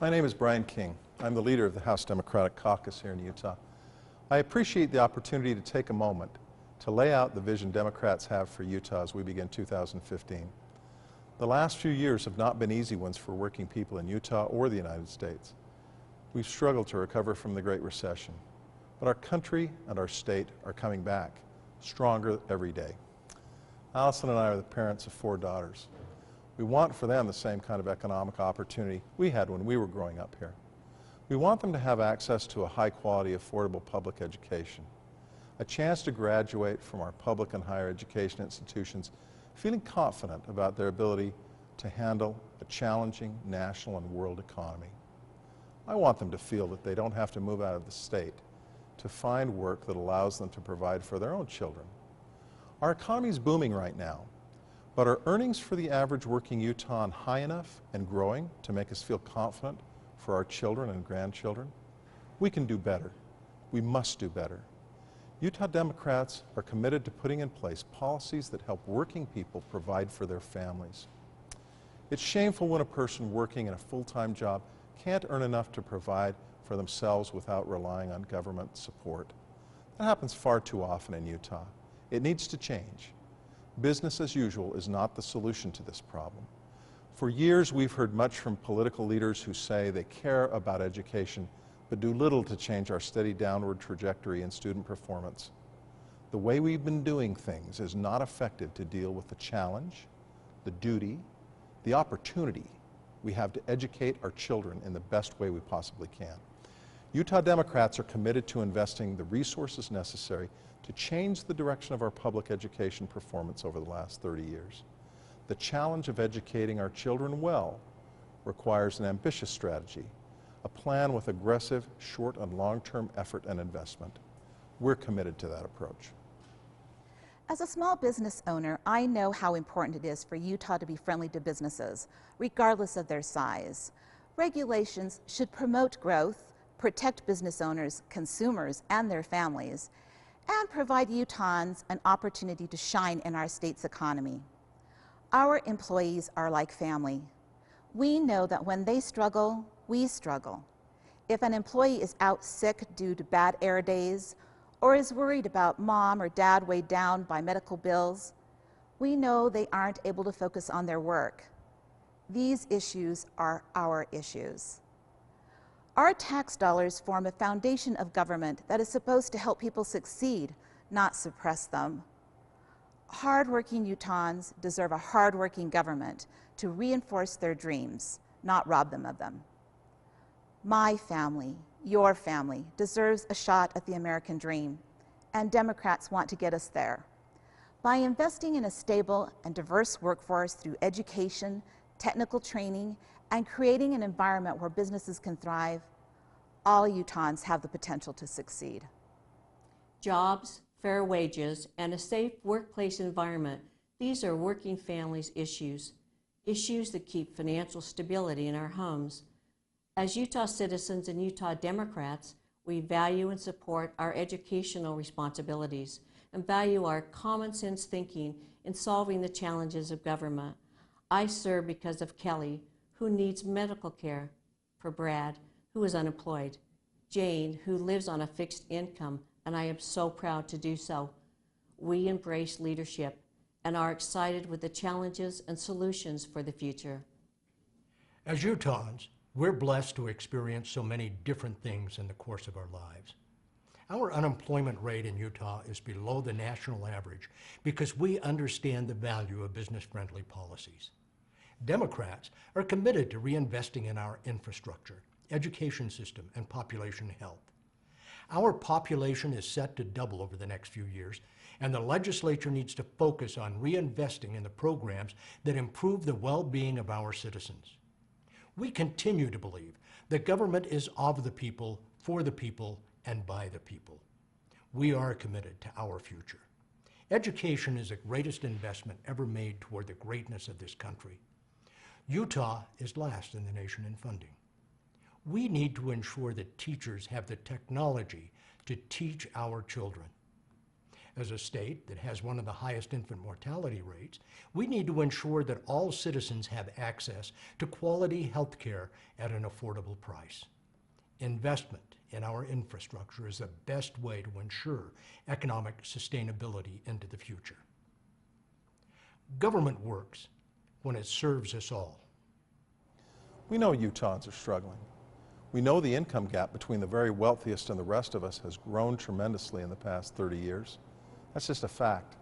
My name is Brian King. I'm the leader of the House Democratic Caucus here in Utah. I appreciate the opportunity to take a moment to lay out the vision Democrats have for Utah as we begin 2015. The last few years have not been easy ones for working people in Utah or the United States. We've struggled to recover from the Great Recession, but our country and our state are coming back, stronger every day. Allison and I are the parents of 4 daughters. We want for them the same kind of economic opportunity we had when we were growing up here. We want them to have access to a high-quality, affordable public education, a chance to graduate from our public and higher education institutions feeling confident about their ability to handle a challenging national and world economy. I want them to feel that they don't have to move out of the state to find work that allows them to provide for their own children. Our economy is booming right now, but are earnings for the average working Utahn high enough and growing to make us feel confident for our children and grandchildren? We can do better. We must do better. Utah Democrats are committed to putting in place policies that help working people provide for their families. It's shameful when a person working in a full-time job can't earn enough to provide for themselves without relying on government support. That happens far too often in Utah. It needs to change. Business as usual is not the solution to this problem. For years, we've heard much from political leaders who say they care about education, but do little to change our steady downward trajectory in student performance. The way we've been doing things is not effective to deal with the challenge, the duty, the opportunity we have to educate our children in the best way we possibly can. Utah Democrats are committed to investing the resources necessary to change the direction of our public education performance over the last 30 years. The challenge of educating our children well requires an ambitious strategy, a plan with aggressive short and long-term effort and investment. We're committed to that approach. As a small business owner, I know how important it is for Utah to be friendly to businesses, regardless of their size. Regulations should promote growth, protect business owners, consumers, and their families, and provide Utahns an opportunity to shine in our state's economy. Our employees are like family. We know that when they struggle, we struggle. If an employee is out sick due to bad air days, or is worried about mom or dad weighed down by medical bills, we know they aren't able to focus on their work. These issues are our issues. Our tax dollars form a foundation of government that is supposed to help people succeed, not suppress them. Hardworking Utahns deserve a hardworking government to reinforce their dreams, not rob them of them. My family, your family, deserves a shot at the American dream, and Democrats want to get us there. By investing in a stable and diverse workforce through education, technical training, and creating an environment where businesses can thrive, all Utahns have the potential to succeed. Jobs, fair wages, and a safe workplace environment, these are working families' issues that keep financial stability in our homes. As Utah citizens and Utah Democrats, we value and support our educational responsibilities and value our common sense thinking in solving the challenges of government. I serve because of Kelly, who needs medical care, for Brad, who is unemployed, Jane, who lives on a fixed income, and I am so proud to do so. We embrace leadership and are excited with the challenges and solutions for the future. As Utahns, we're blessed to experience so many different things in the course of our lives. Our unemployment rate in Utah is below the national average because we understand the value of business-friendly policies. Democrats are committed to reinvesting in our infrastructure, education system, and population health. Our population is set to double over the next few years, and the legislature needs to focus on reinvesting in the programs that improve the well-being of our citizens. We continue to believe that government is of the people, for the people, and by the people. We are committed to our future. Education is the greatest investment ever made toward the greatness of this country. Utah is last in the nation in funding. We need to ensure that teachers have the technology to teach our children. As a state that has one of the highest infant mortality rates, we need to ensure that all citizens have access to quality health care at an affordable price. Investment in our infrastructure is the best way to ensure economic sustainability into the future. Government works when it serves us all. We know Utahns are struggling. We know the income gap between the very wealthiest and the rest of us has grown tremendously in the past 30 years. That's just a fact.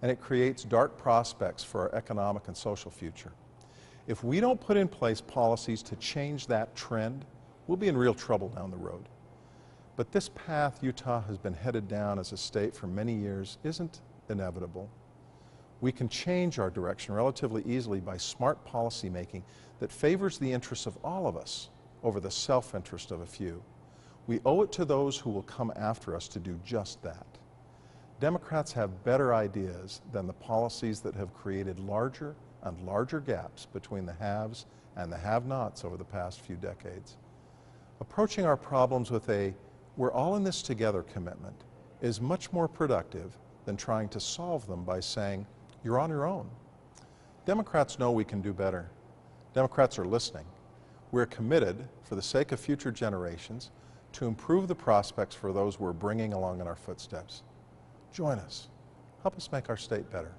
And it creates dark prospects for our economic and social future. If we don't put in place policies to change that trend, we'll be in real trouble down the road. But this path Utah has been headed down as a state for many years isn't inevitable. We can change our direction relatively easily by smart policy making that favors the interests of all of us over the self-interest of a few. We owe it to those who will come after us to do just that. Democrats have better ideas than the policies that have created larger and larger gaps between the haves and the have-nots over the past few decades. Approaching our problems with a "we're all in this together" commitment is much more productive than trying to solve them by saying, "you're on your own." Democrats know we can do better. Democrats are listening. We're committed, for the sake of future generations, to improve the prospects for those we're bringing along in our footsteps. Join us. Help us make our state better.